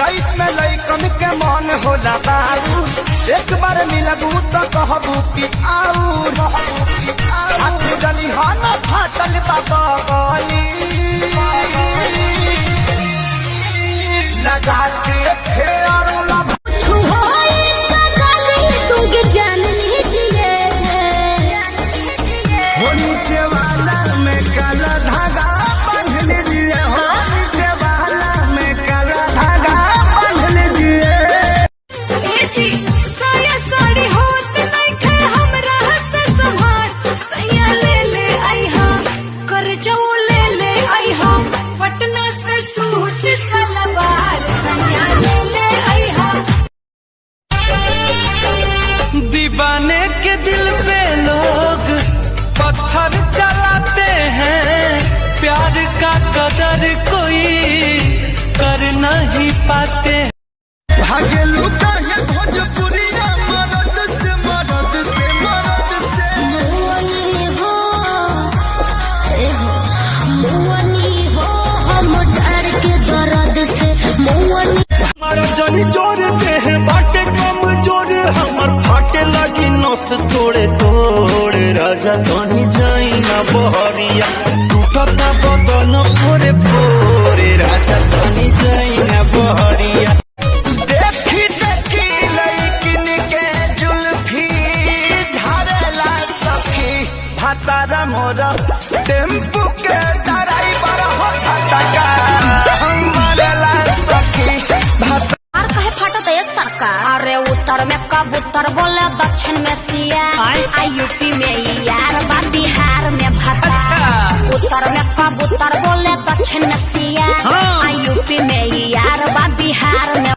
चैत में लइकन के मन होला बारू, एक बार मिलबू तो कहबू कि आऊर हाथ डली हन फाटल बाबा गली लगा के फेर तुमके जान लीजिए हो नीचे वाला में काला धागा बांध लीजिए, हो नीचे वाला में काला धागा बांध लीजिए। साया साड़ी होत नहीं खे हमरा से संभार, सैया ले ले आईहा कर जाऊ ले ले आईहा पटना से सूट सलवार, सैया ले ले आईहा। दीवाने के दिल पे लोग पत्थर चलाते हैं, प्यार का कदर कोई कर नहीं पाते। भागेलू काहे भोजपुरिया मरद से मरद से मरद से मुअनी हो हम डर के दर्द से मुअनी हमारा जनी जोर पे है बाटे कम जोर, हमर फाटे लगी नस तोड़े तोड़े राजा कहीं जाई ना बहरिया, टूटता बदन फोरे फोरे राजा कहीं जाई ना बहरिया। देखी देखी लइकिन के जुल्फी झाड़ेला सखी, भातारा मोरा टेम्पू के ड्राइवर हो छटका मरेला सखी कहे फाटत है सरकार। अरे उत्तर में कबूतर बोले दक्षिण में सिया, यूपी में यार बा बिहार में भाता। उत्तर में कबूतर बोले दक्षिण में सिया, यूपी में यार बा बिहार में